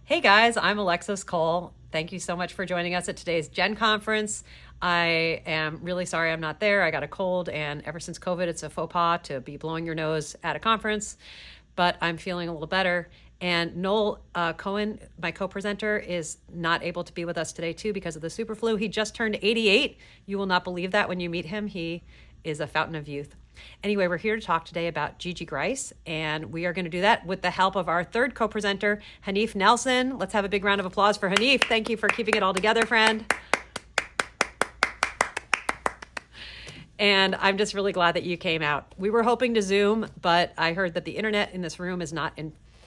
Hey guys, I'm Alexis Cole. Thank you so much for joining us at today's Gen Conference. I am really sorry I'm not there. I got a cold, and ever since COVID, it's a faux pas to be blowing your nose at a conference, but I'm feeling a little better. And Noal Cohen, my co-presenter, is not able to be with us today too because of the super flu. He just turned 88. You will not believe that when you meet him. He is a fountain of youth. Anyway, we're here to talk today about Gigi Gryce, and we are going to do that with the help of our third co-presenter, Hanif Nelson. Let's have a big round of applause for Hanif. Thank you for keeping it all together, friend. And I'm just really glad that you came out. We were hoping to Zoom, but I heard that the internet in this room is not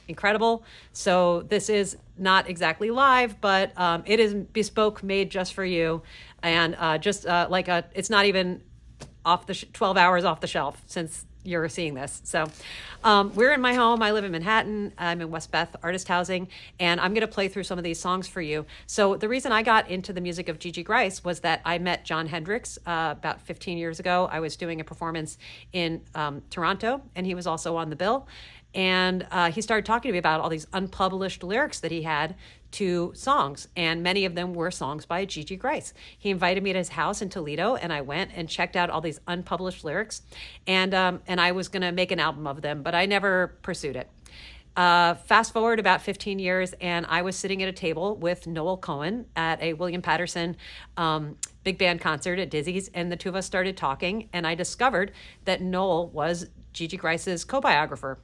incredible. So this is not exactly live, but it is bespoke, made just for you. And it's not even off the 12 hours off the shelf since you're seeing this. So we're in my home. I live in Manhattan. I'm in West Beth Artist Housing, and I'm going to play through some of these songs for you. So the reason I got into the music of Gigi Gryce was that I met Jon Hendricks about 15 years ago. I was doing a performance in Toronto, and he was also on the bill. And he started talking to me about all these unpublished lyrics that he had to songs, and many of them were songs by Gigi Gryce. He invited me to his house in Toledo, and I went and checked out all these unpublished lyrics, and I was going to make an album of them, but I never pursued it. Fast forward about 15 years, and I was sitting at a table with Noal Cohen at a William Patterson big band concert at Dizzy's, and the two of us started talking, and I discovered that Noal was Gigi Gryce's co-biographer.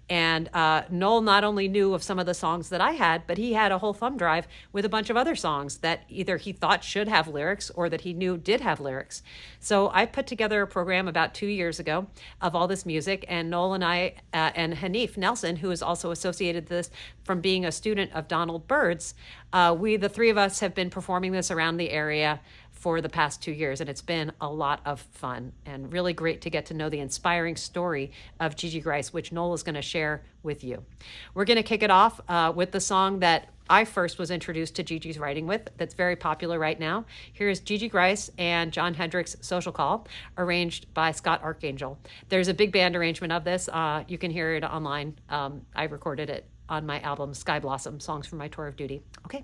And Noal not only knew of some of the songs that I had, but he had a whole thumb drive with a bunch of other songs that either he thought should have lyrics or that he knew did have lyrics. So I put together a program about 2 years ago of all this music, and Noal and I and Hanif Nelson, who is also associated with this from being a student of Donald Byrd's, the three of us have been performing this around the area for the past 2 years, and it's been a lot of fun and really great to get to know the inspiring story of Gigi Gryce, which Noal is going to share with you. We're going to kick it off with the song that I first was introduced to Gigi's writing with, that's very popular right now. Here's Gigi Gryce and Jon Hendricks' Social Call, arranged by Scott Archangel. There's a big band arrangement of this. You can hear it online. I recorded it on my album Sky Blossom, Songs from My Tour of Duty. Okay.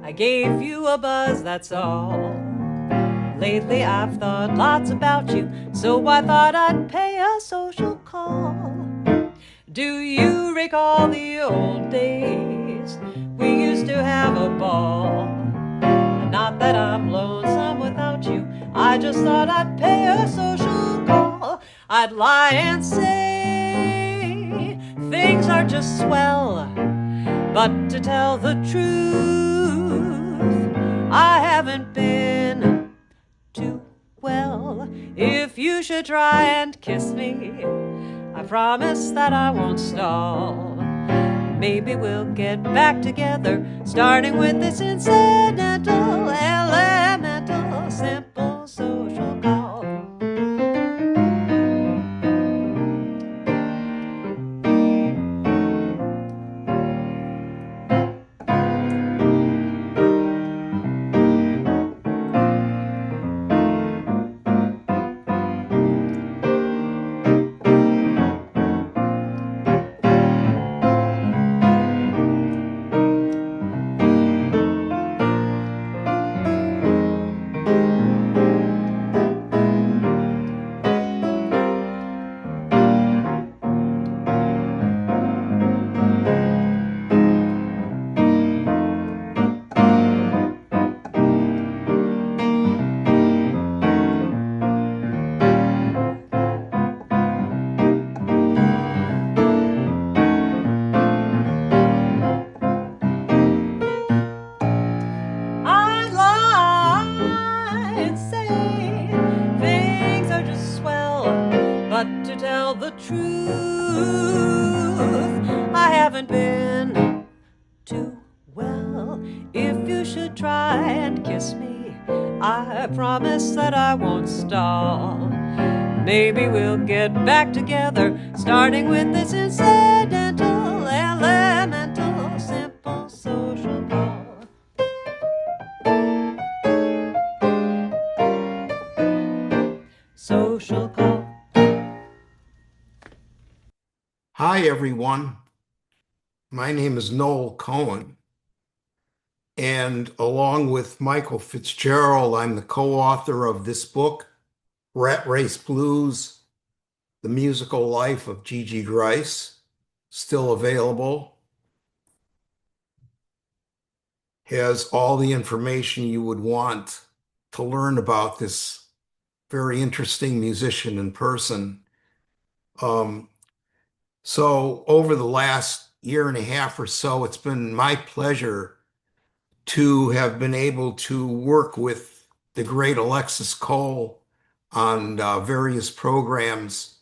I gave you a buzz, that's all. Lately I've thought lots about you, so I thought I'd pay a social call. Do you recall the old days? We used to have a ball. Not that I'm lonesome without you, I just thought I'd pay a social call. I'd lie and say things are just swell, but to tell the truth, I haven't been too well. If you should try and kiss me, I promise that I won't stall. Maybe we'll get back together, starting with this incidental, elemental, simple social call. The truth, I haven't been too well. If you should try and kiss me, I promise that I won't stall. Maybe we'll get back together, starting with this incidental, elemental, simple social call. Hi, everyone. My name is Noal Cohen, and along with Michael Fitzgerald, I'm the co-author of this book, Rat Race Blues, The Musical Life of Gigi Gryce, still available, has all the information you would want to learn about this very interesting musician in person. Um, so over the last year and a half or so, it's been my pleasure to have been able to work with the great Alexis Cole on various programs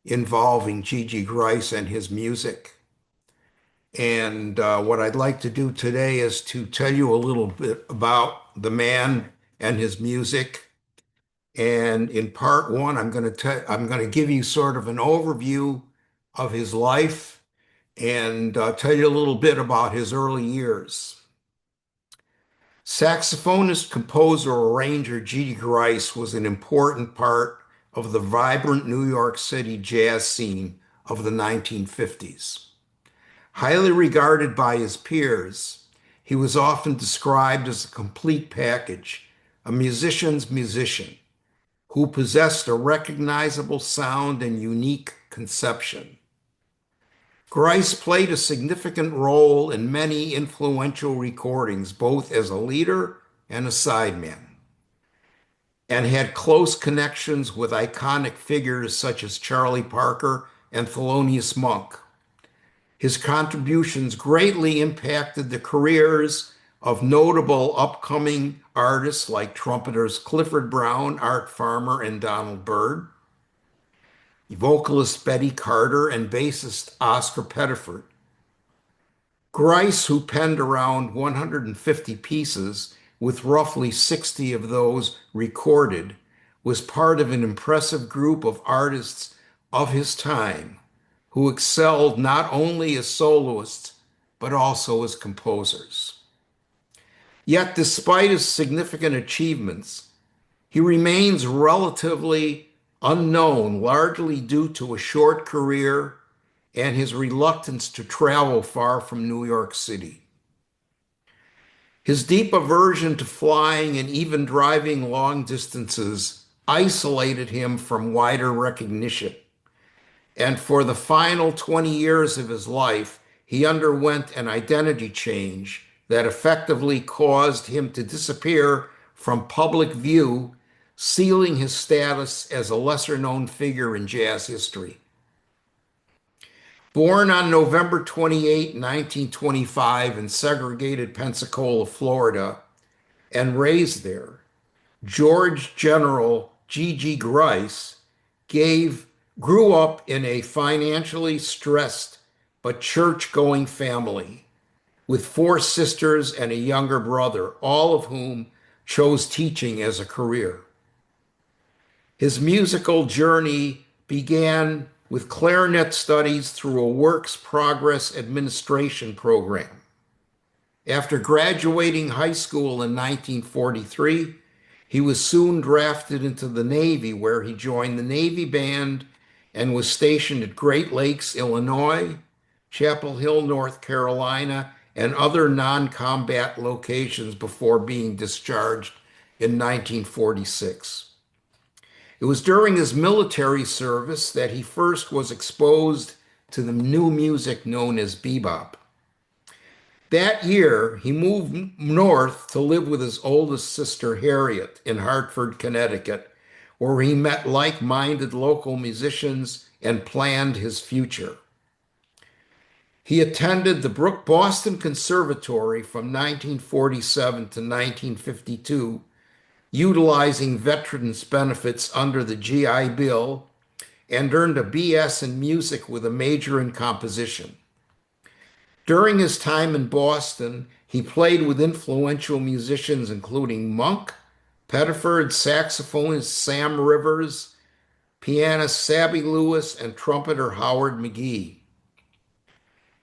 involving Gigi Gryce and his music. And what I'd like to do today is to tell you a little bit about the man and his music. And in part one, I'm going to give you sort of an overview of his life and tell you a little bit about his early years. Saxophonist, composer, arranger Gigi Gryce was an important part of the vibrant New York City jazz scene of the 1950s. Highly regarded by his peers, he was often described as a complete package, a musician's musician, who possessed a recognizable sound and unique conception. Gryce played a significant role in many influential recordings, both as a leader and a sideman, and had close connections with iconic figures such as Charlie Parker and Thelonious Monk. His contributions greatly impacted the careers of notable upcoming artists like trumpeters Clifford Brown, Art Farmer, and Donald Byrd, vocalist Betty Carter, and bassist Oscar Pettiford. Gryce, who penned around 150 pieces, with roughly 60 of those recorded, was part of an impressive group of artists of his time who excelled not only as soloists, but also as composers. Yet, despite his significant achievements, he remains relatively unknown, largely due to a short career and his reluctance to travel far from New York City. His deep aversion to flying and even driving long distances isolated him from wider recognition. And for the final 20 years of his life, he underwent an identity change that effectively caused him to disappear from public view, sealing his status as a lesser-known figure in jazz history. Born on November 28, 1925, in segregated Pensacola, Florida, and raised there, George General Gigi Gryce grew up in a financially stressed but church-going family with four sisters and a younger brother, all of whom chose teaching as a career. His musical journey began with clarinet studies through a Works Progress Administration program. After graduating high school in 1943, he was soon drafted into the Navy, where he joined the Navy Band and was stationed at Great Lakes, Illinois, Chapel Hill, North Carolina, and other non-combat locations before being discharged in 1946. It was during his military service that he first was exposed to the new music known as bebop. That year, he moved north to live with his oldest sister, Harriet, in Hartford, Connecticut, where he met like-minded local musicians and planned his future. He attended the Boston Conservatory from 1947 to 1952, utilizing veterans benefits under the GI Bill, and earned a BS in music with a major in composition. During his time in Boston, he played with influential musicians including Monk, Pettiford, saxophonist Sam Rivers, pianist Sabby Lewis, and trumpeter Howard McGee.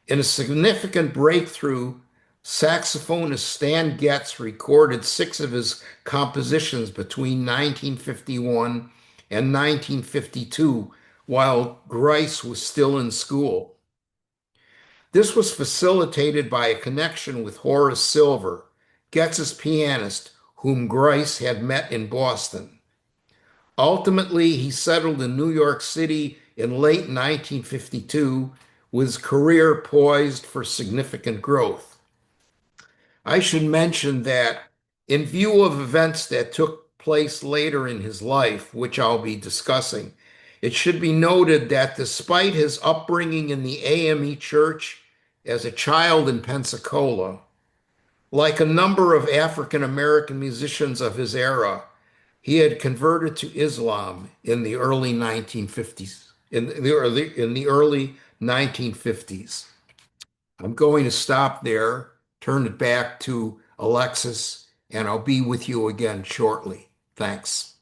In a significant breakthrough, saxophonist Stan Getz recorded 6 of his compositions between 1951 and 1952 while Gryce was still in school. This was facilitated by a connection with Horace Silver, Getz's pianist, whom Gryce had met in Boston. Ultimately, he settled in New York City in late 1952, with his career poised for significant growth. I should mention that, in view of events that took place later in his life, which I'll be discussing, it should be noted that despite his upbringing in the AME Church as a child in Pensacola, like a number of African American musicians of his era, he had converted to Islam in the early 1950s. In the early 1950s. I'm going to stop there, turn it back to Alexis, and I'll be with you again shortly. Thanks.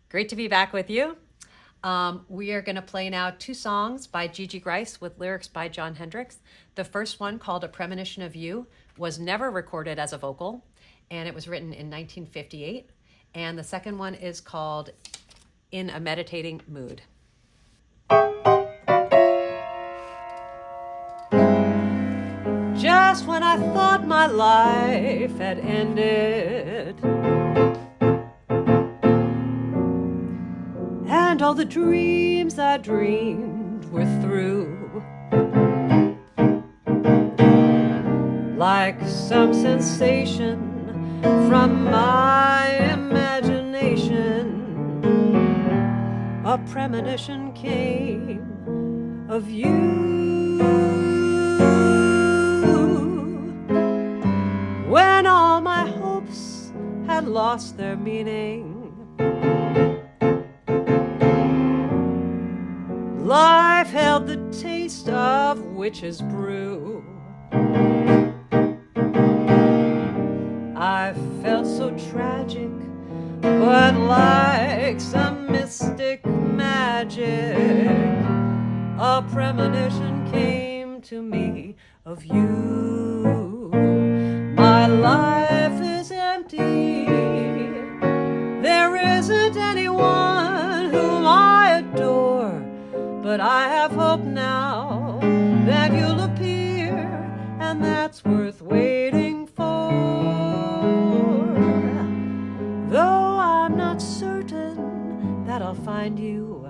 Great to be back with you. We are going to play now two songs by Gigi Gryce with lyrics by Jon Hendricks. The first one, called A Premonition of You, was never recorded as a vocal, and it was written in 1958. And the second one is called In a Meditating Mood. Just when I thought my life had ended, and all the dreams I dreamed were through, like some sensation from my imagination, a premonition came of you. When all my hopes had lost their meaning, life held the taste of witch's brew. I felt so tragic, but like some mystic magic, a premonition came to me of you. My life is empty, there isn't anyone whom I adore, but I have hope now that you'll appear, and that's worth waiting for. Though I'm not certain that I'll find you,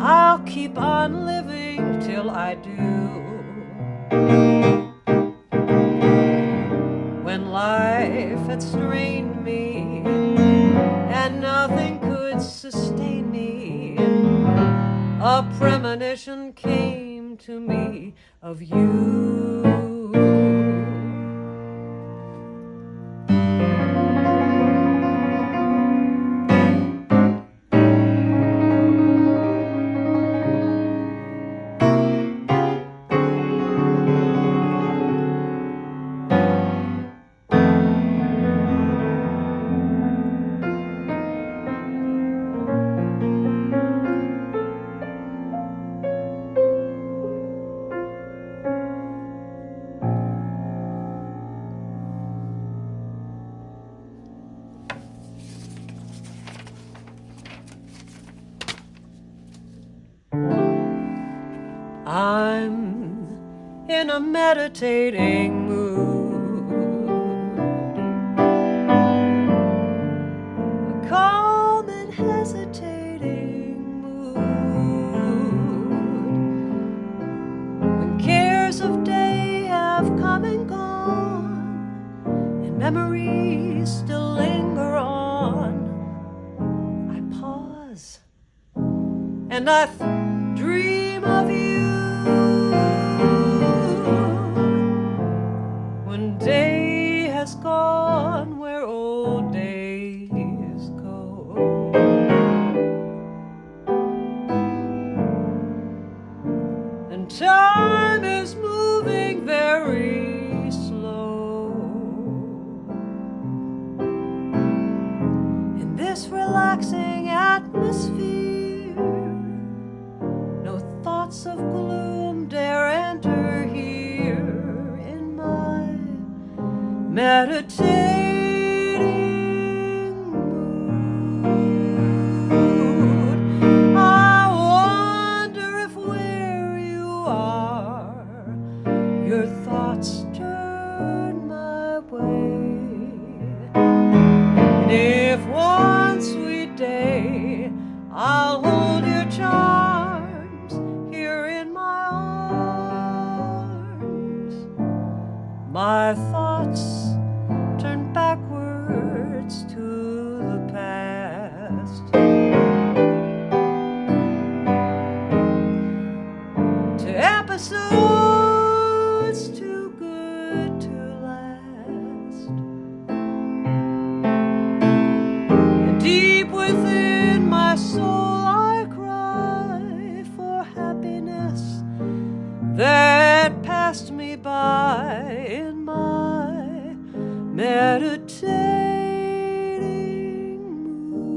I'll keep on living till I do. When life had strained me and nothing could sustain me, a premonition came to me of you. I'm in a meditating mood, a calm and hesitating mood. When cares of day have come and gone, and memories still linger on, I pause and I dream of you. When day has gone where old days go, and time is moving very slow, in this relaxing atmosphere, no thoughts of gloom dare enter here in my meditating mood. I I'll hold your charms here in my arms. My thoughts turn backwards to the past, to episodes too good to last. And deep within my soul I cry for happiness that passed me by in my meditating mood.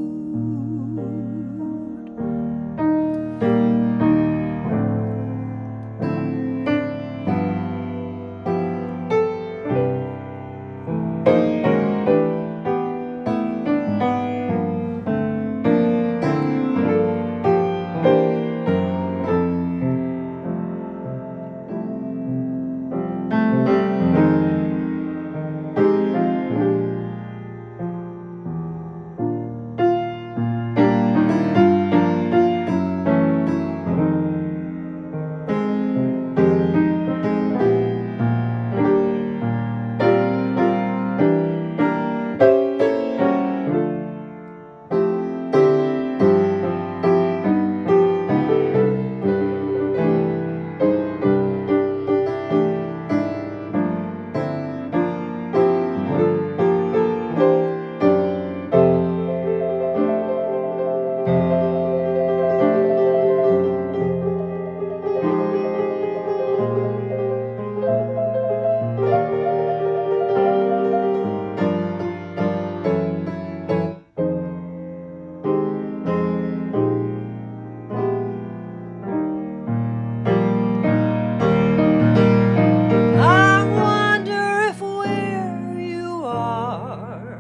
I wonder if where you are,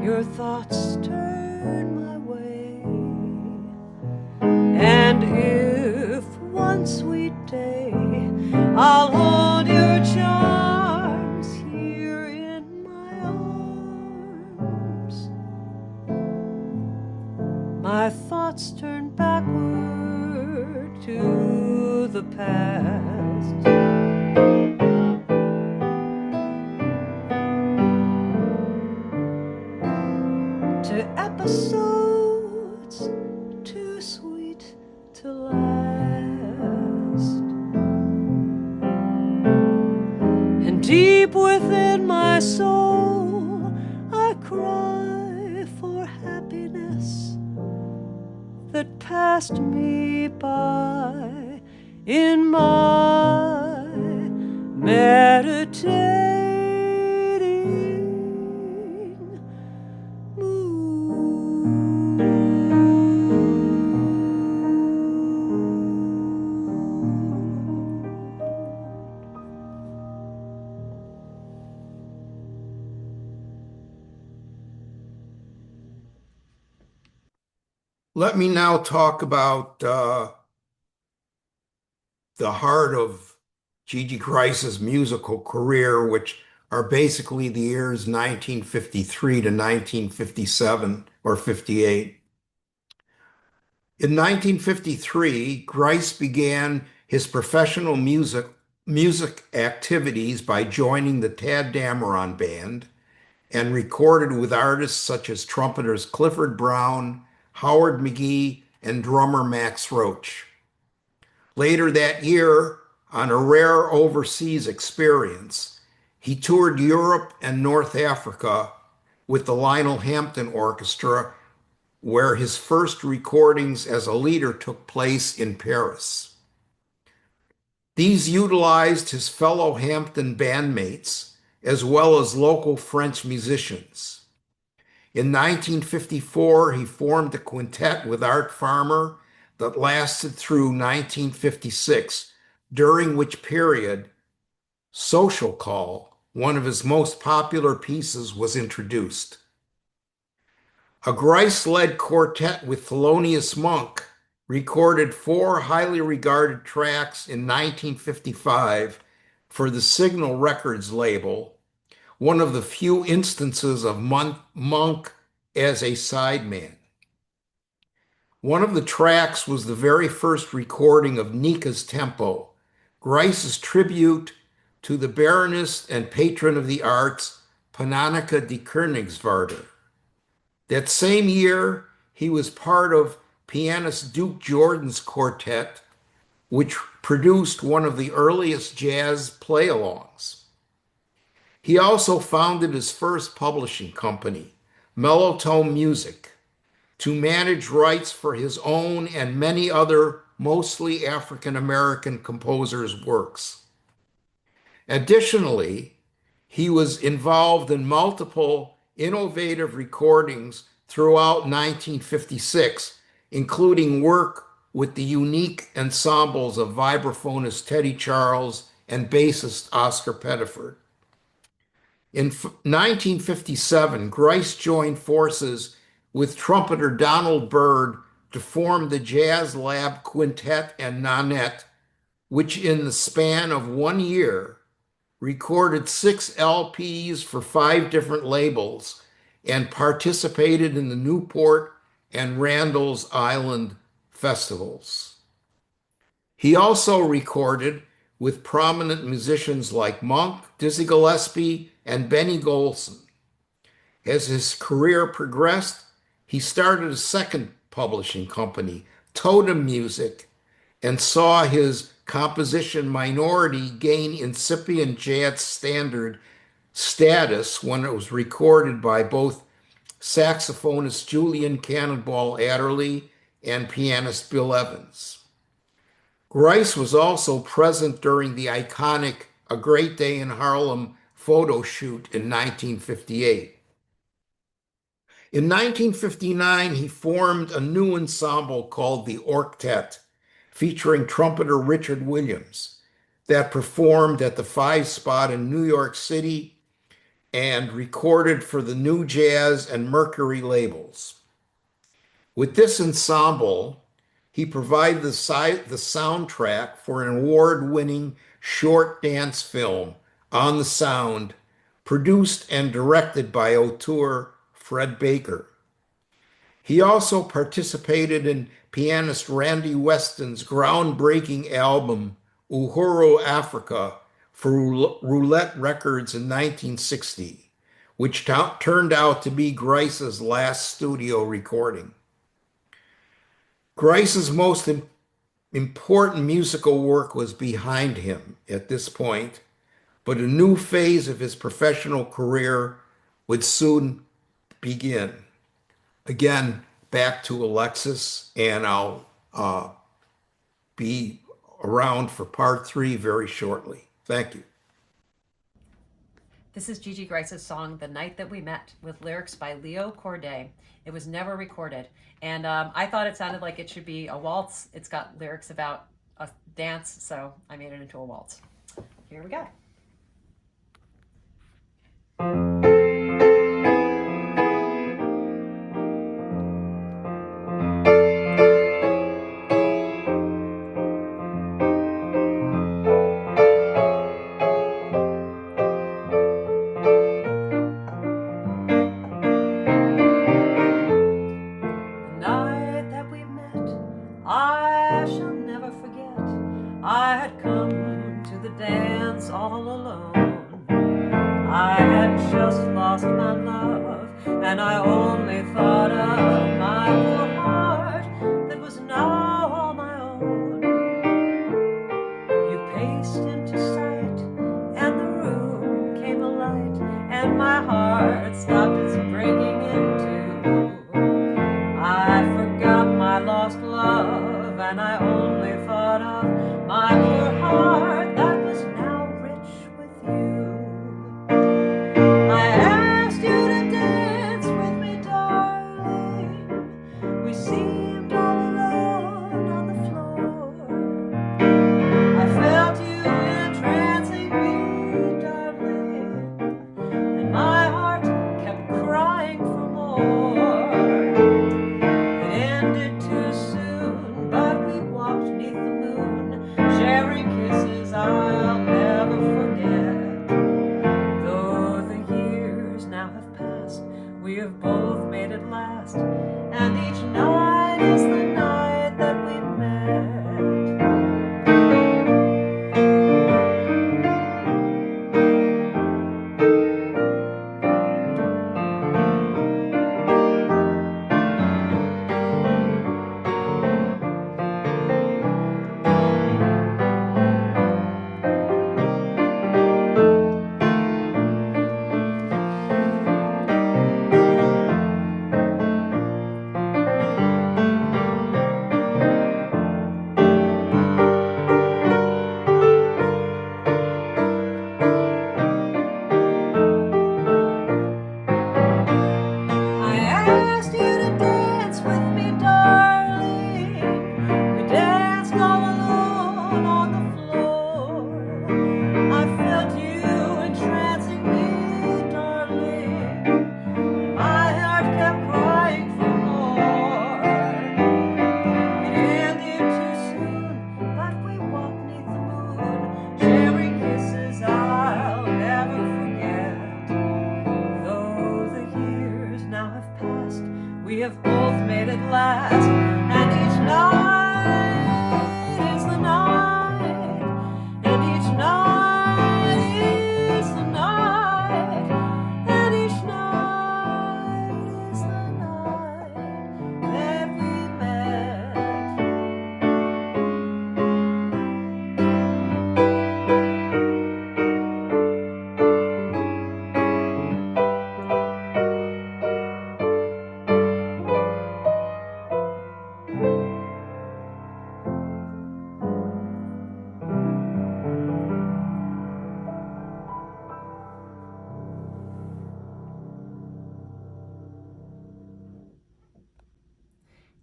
your thoughts turn my way, and if one sweet day I'll hold your charms here in my arms, my thoughts turn backward to the past, to episodes too sweet to last. And deep within my soul I cry for happiness that passed me by in my meditating mood. Let me now talk about the heart of Gigi Gryce's musical career, which are basically the years 1953 to 1957 or 58. In 1953, Gryce began his professional music activities by joining the Tad Dameron Band and recorded with artists such as trumpeters Clifford Brown, Howard McGee, and drummer Max Roach. Later that year, on a rare overseas experience, he toured Europe and North Africa with the Lionel Hampton Orchestra, where his first recordings as a leader took place in Paris. These utilized his fellow Hampton bandmates as well as local French musicians. In 1954, he formed a quintet with Art Farmer that lasted through 1956, during which period Social Call, one of his most popular pieces, was introduced. A Gryce-led quartet with Thelonious Monk recorded 4 highly regarded tracks in 1955 for the Signal Records label, one of the few instances of Monk as a sideman. One of the tracks was the very first recording of Nika's Tempo, Gryce's tribute to the Baroness and patron of the arts, Pannonica de Koenigswarter. That same year, he was part of pianist Duke Jordan's quartet, which produced one of the earliest jazz play-alongs. He also founded his first publishing company, Mellotone Music, to manage rights for his own and many other mostly African-American composers' works. Additionally, he was involved in multiple innovative recordings throughout 1956, including work with the unique ensembles of vibraphonist Teddy Charles and bassist Oscar Pettiford. In 1957, Gryce joined forces with trumpeter Donald Byrd to form the Jazz Lab Quintet and Nanette, which in the span of 1 year recorded 6 LPs for 5 different labels and participated in the Newport and Randall's Island festivals. He also recorded with prominent musicians like Monk, Dizzy Gillespie, and Benny Golson. As his career progressed, he started a second publishing company, Totem Music, and saw his composition Minority gain incipient jazz standard status when it was recorded by both saxophonist Julian Cannonball Adderley and pianist Bill Evans. Gryce was also present during the iconic A Great Day in Harlem photo shoot in 1958. In 1959, he formed a new ensemble called the Orktet, featuring trumpeter Richard Williams, that performed at the 5 Spot in New York City and recorded for the New Jazz and Mercury labels. With this ensemble, he provided the soundtrack for an award-winning short dance film, On the Sound, produced and directed by auteur Fred Baker. He also participated in pianist Randy Weston's groundbreaking album, Uhuru Africa, for Roulette Records in 1960, which turned out to be Gryce's last studio recording. Gryce's most important musical work was behind him at this point, but a new phase of his professional career would soon begin. Again, back to Alexis, and I'll be around for part 3 very shortly. Thank you. This is Gigi Gryce's song, The Night That We Met, with lyrics by Leo Corday. It was never recorded. And I thought it sounded like it should be a waltz. It's got lyrics about a dance, so I made it into a waltz. Here we go. I shall never forget. I had come to the dance all alone. I had just lost my love, and I only thought of my poor heart that was now all my own. You paced into sight, and the room came alight, and my heart stopped its breaking in two. I forgot my lost love, and I only thought of my poor heart that was now rich with you. I asked you to dance with me, darling. We seemed all alone on the floor. I felt you entrancing me, darling, and my heart kept crying for more. It ended too soon, but we walked 'neath the moon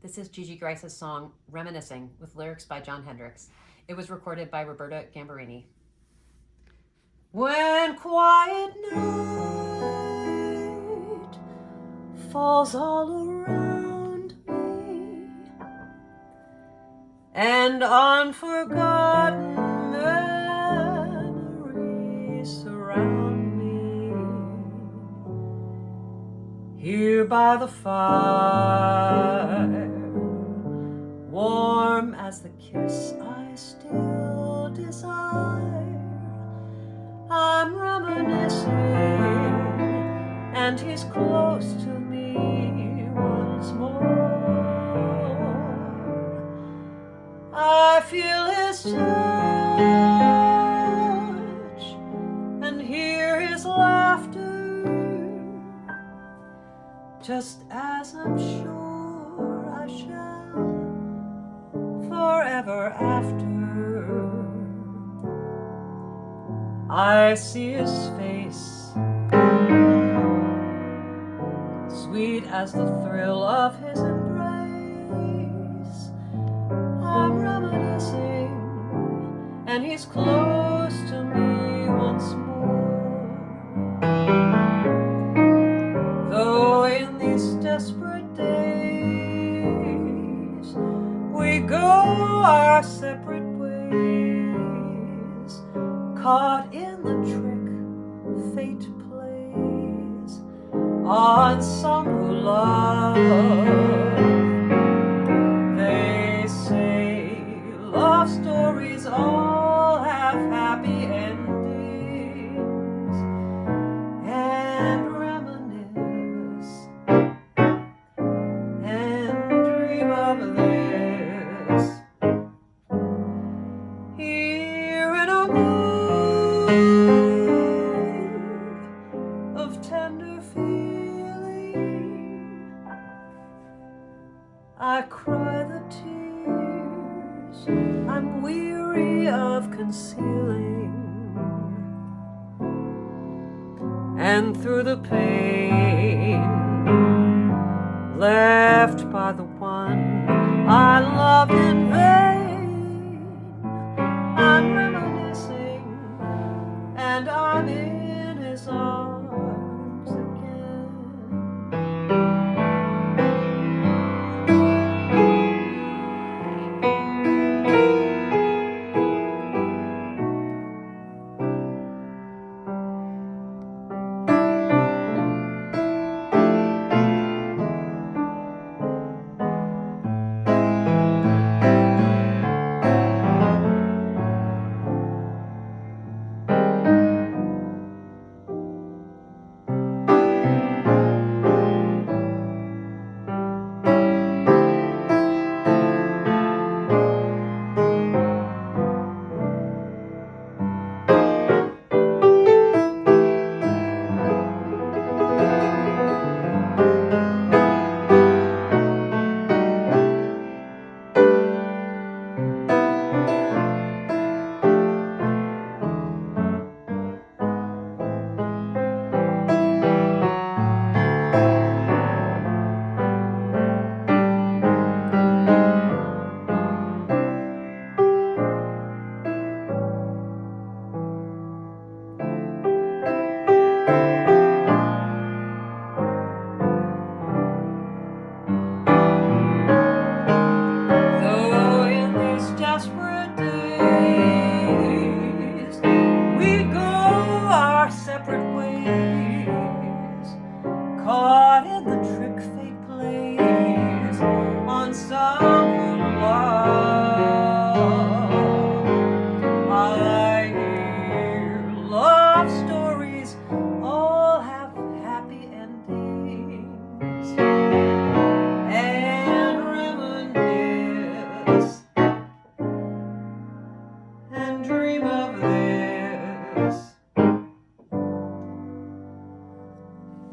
This is Gigi Gryce's song, Reminiscing, with lyrics by John Hendricks. It was recorded by Roberta Gambarini. When quiet night falls all around me and unforgotten memories surround me, here by the fire, warm as the kiss I still desire, I'm reminiscing, and he's close to me once more. I feel his touch and hear his laughter, just as I'm sure I shall forever after. I see his face, sweet as the thrill of his embrace. I'm reminiscing, and he's close to me once more. Though in these desperate days we go our separate ways, caught in the trick fate plays on some who love. They say love stories all have happy endings, and reminisce and dream of this. Here in a mood of tender feeling, I cry the tears I'm weary of concealing, and through the pain left by the one I loved in vain, I'm reminiscing, and I'm in his arms again.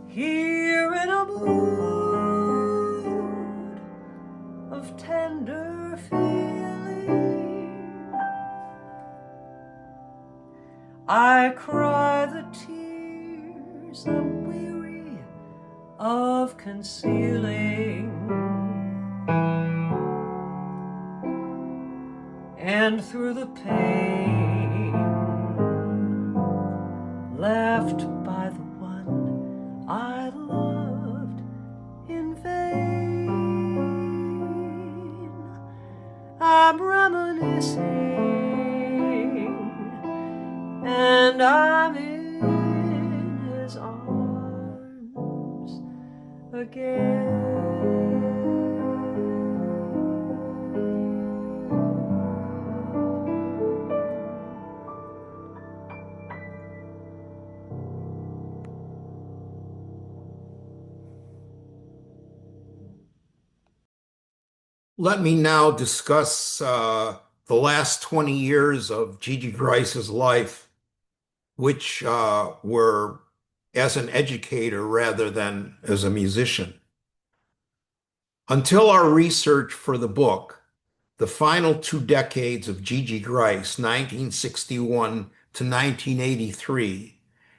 Here in a mood of tender feeling, I cry the tears I'm weary of concealing. and through the pain, left by the one I loved in vain. I'm reminiscing, and I'm in his arms again. Let me now discuss the last 20 years of Gigi Gryce's life, which were as an educator rather than as a musician. Until our research for the book, the final 2 decades of Gigi Gryce, 1961 to 1983,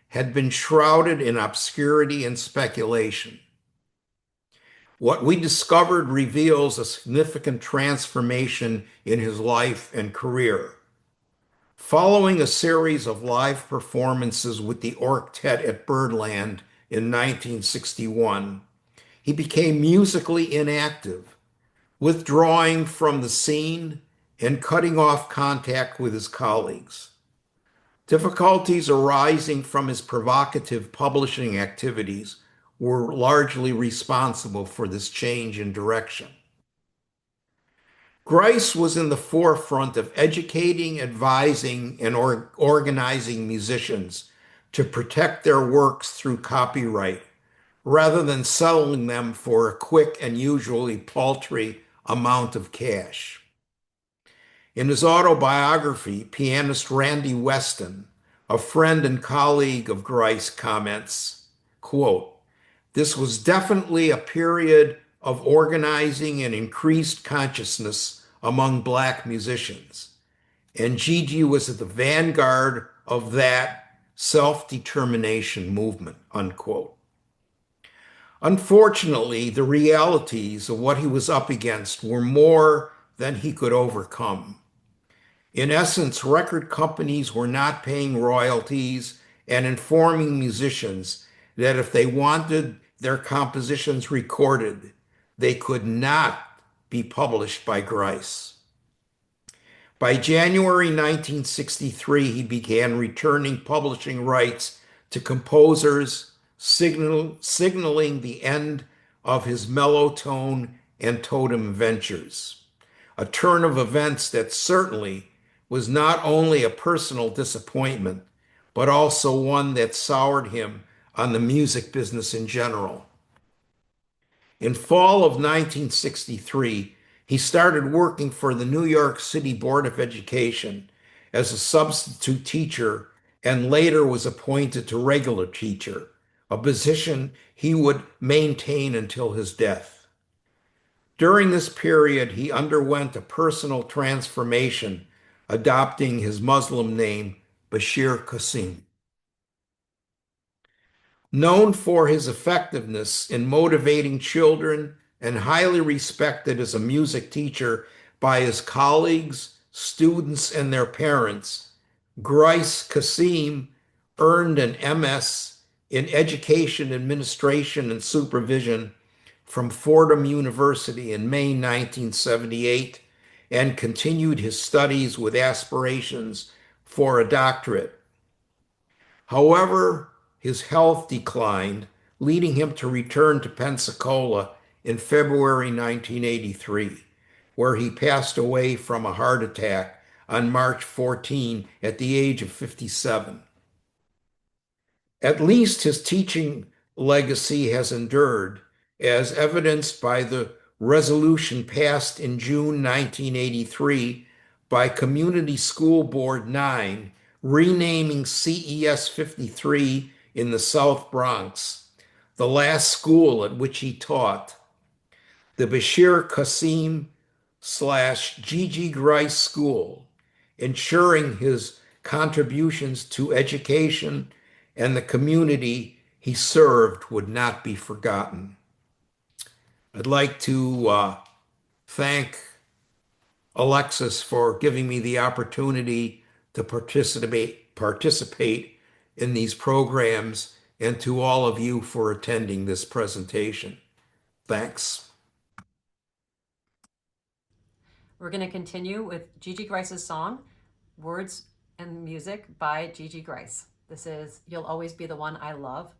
had been shrouded in obscurity and speculation. What we discovered reveals a significant transformation in his life and career. Following a series of live performances with the Octet at Birdland in 1961, he became musically inactive, withdrawing from the scene and cutting off contact with his colleagues. Difficulties arising from his provocative publishing activities were largely responsible for this change in direction. Gryce was in the forefront of educating, advising, and organizing musicians to protect their works through copyright, rather than selling them for a quick and usually paltry amount of cash. In his autobiography, pianist Randy Weston, a friend and colleague of Gryce, comments, quote, "This was definitely a period of organizing and increased consciousness among Black musicians, and Gigi was at the vanguard of that self-determination movement," unquote. Unfortunately, the realities of what he was up against were more than he could overcome. In essence, record companies were not paying royalties and informing musicians that if they wanted their compositions recorded, they could not be published by Gryce. By January 1963, he began returning publishing rights to composers, signaling the end of his mellow tone and totem ventures. A turn of events that certainly was not only a personal disappointment, but also one that soured him on the music business in general. In fall of 1963, he started working for the New York City Board of Education as a substitute teacher and later was appointed to regular teacher, a position he would maintain until his death. During this period, he underwent a personal transformation, adopting his Muslim name, Bashir Qasim. Known for his effectiveness in motivating children and highly respected as a music teacher by his colleagues, students, and their parents, Gryce Qasim earned an MS in Education Administration and Supervision from Fordham University in May 1978 and continued his studies with aspirations for a doctorate. However, his health declined, leading him to return to Pensacola in February 1983, where he passed away from a heart attack on March 14 at the age of 57. At least his teaching legacy has endured, as evidenced by the resolution passed in June 1983 by Community School Board 9, renaming CES 53 in the South Bronx, the last school at which he taught, the Bashir Qasim / Gigi Gryce School, ensuring his contributions to education and the community he served would not be forgotten. I'd like to thank Alexis for giving me the opportunity to participate in these programs, and to all of you for attending this presentation. Thanks. We're going to continue with Gigi Gryce's song, Words and Music by Gigi Gryce. This is You'll Always Be the One I Love.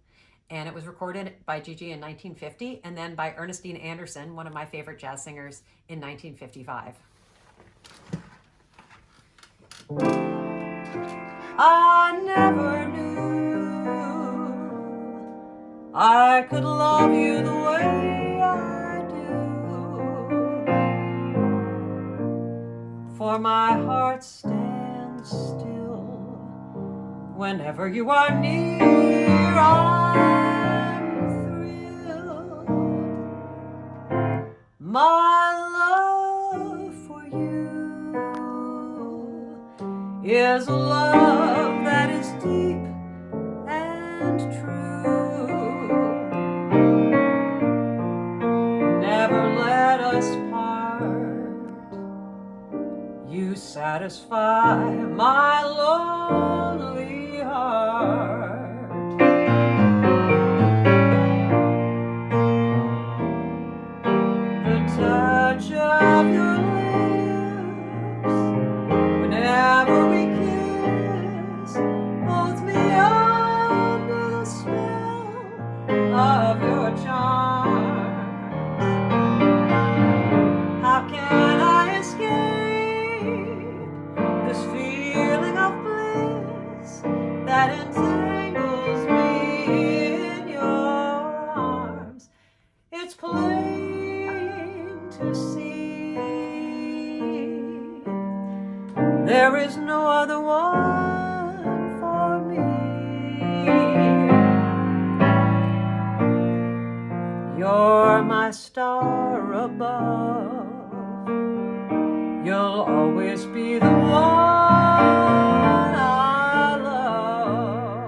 And it was recorded by Gigi in 1950 and then by Ernestine Anderson, one of my favorite jazz singers, in 1955. I never knew I could love you the way I do, for my heart stands still whenever you are near. I'm thrilled. My love for you is love that is deep and true. Never let us part. You satisfy my lonely heart. The touch of your lips whenever we kiss holds me under the spell of your charms. How can I escape this feeling of bliss that entangles me in your arms? It's plain to see there is no other one for me. You're my star above. You'll always be the one I love.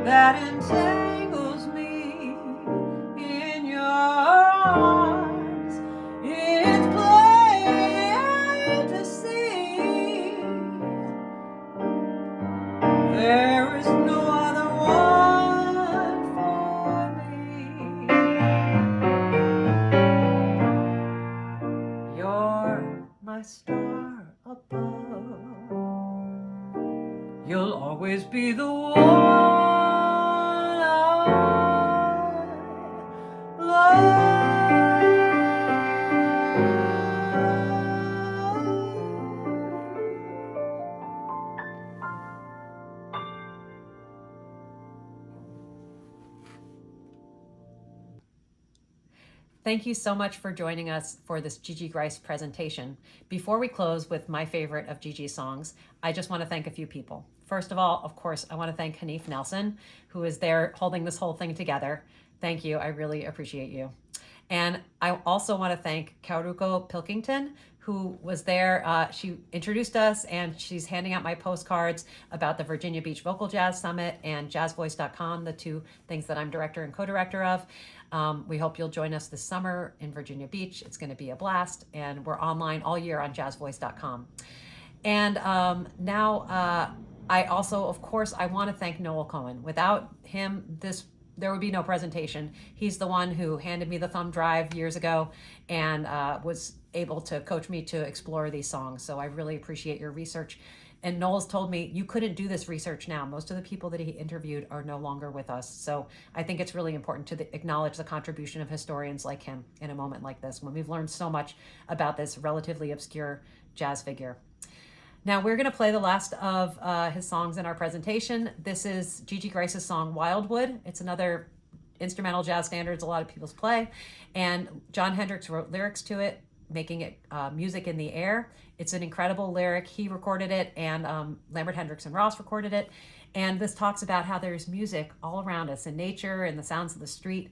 That entangles me in your arms. It's plain to see there is no other one for me. You're my star above. You'll always be the one Thank you so much for joining us for this Gigi Gryce presentation. Before we close with my favorite of Gigi's songs, I just want to thank a few people. First of all, of course, I want to thank Hanif Nelson, who is there holding this whole thing together. Thank you. I really appreciate you. And I also want to thank Kauruko Pilkington, who was there. She introduced us, and she's handing out my postcards about the Virginia Beach Vocal Jazz Summit and jazzvoice.com, the two things that I'm director and co-director of. We hope you'll join us this summer in Virginia Beach. It's going to be a blast, and we're online all year on jazzvoice.com. And now I also, of course, I want to thank Noal Cohen. Without him, there would be no presentation. He's the one who handed me the thumb drive years ago and was able to coach me to explore these songs. So I really appreciate your research. And Noal's told me, you couldn't do this research now. Most of the people that he interviewed are no longer with us. So I think it's really important to acknowledge the contribution of historians like him in a moment like this, when we've learned so much about this relatively obscure jazz figure. Now we're going to play the last of his songs in our presentation. This is Gigi Gryce's song Wildwood. It's another instrumental jazz standards a lot of people play. And Jon Hendricks wrote lyrics to it, making it music in the air. It's an incredible lyric. He recorded it, and Lambert Hendricks and Ross recorded it. And this talks about how there's music all around us in nature and the sounds of the street.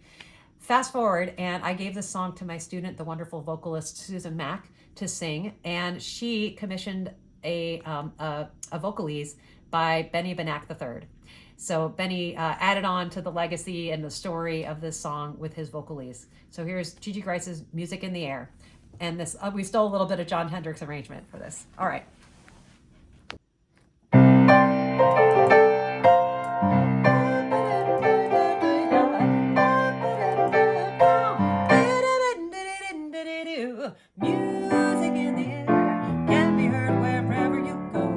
Fast forward, and I gave this song to my student, the wonderful vocalist Susan Mack, to sing, and she commissioned a vocalese by Benny Benack III. So Benny added on to the legacy and the story of this song with his vocalese. So here's Gigi Gryce's Music in the Air. And this we stole a little bit of Jon Hendricks' arrangement for this. All right. Music in the air can be heard wherever you go.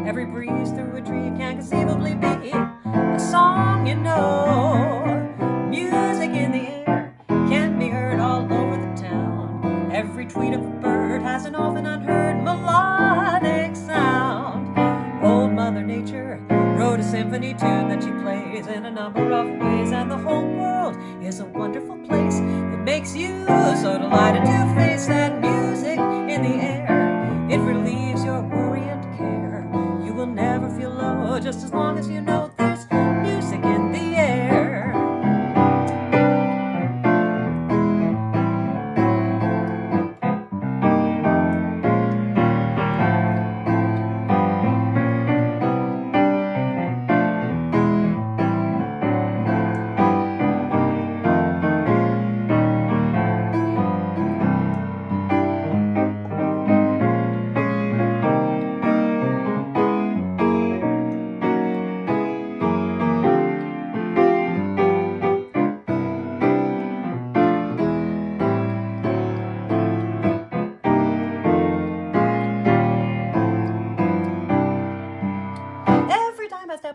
Every breeze through a tree can conceivably be a song you know. Music in the air can be heard all over the town. Every tweet of a bird has an often unheard melodic sound. Old Mother Nature wrote a symphony tune that she plays in a number of ways, and the whole world is a wonderful place. It makes you so delighted to face that music in the air. It relieves your worry and care. You will never feel low just as long as you know there's music in the air.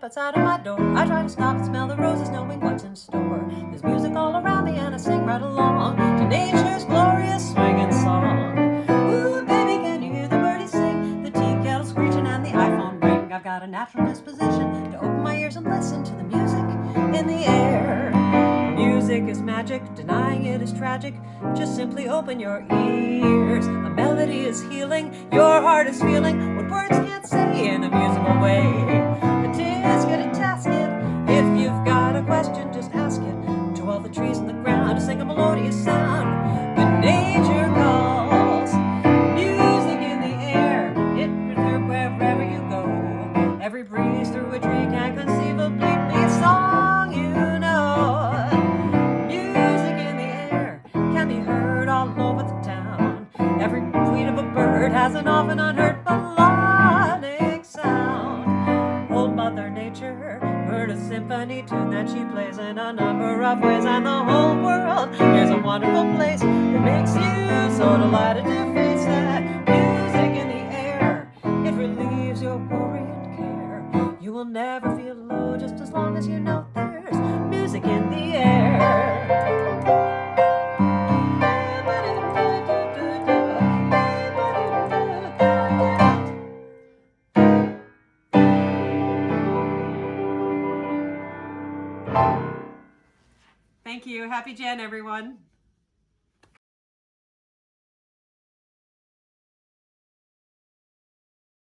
Outside of my door, I try to stop and smell the roses, knowing what's in store. There's music all around me, and I sing right along to nature's glorious swinging song. Ooh, baby, can you hear the birdies sing, the tea kettle screeching, and the iPhone ring? I've got a natural disposition to open my ears and listen to the music in the air. Music is magic, denying it is tragic. Just simply open your ears. A melody is healing, your heart is feeling what words can't say in a musical way. It's good to task it. If you've got a question, just ask it. To all the trees in the ground to sing a melodious sound. But nature calls. Music in the air. It can heard wherever you go. Every breeze through a tree can conceivably be a song you know. Music in the air can be heard all over the town. Every tweet of a bird has an often unheard melodic sound. Old Mother Nature heard a symphony tune that she plays in a number of ways, and the whole world is a wonderful place. It makes you so delighted to face that music in the air. It relieves your worry and care. You will never feel low just as long as you know there's music in the air. Thank you. Happy Jan, everyone.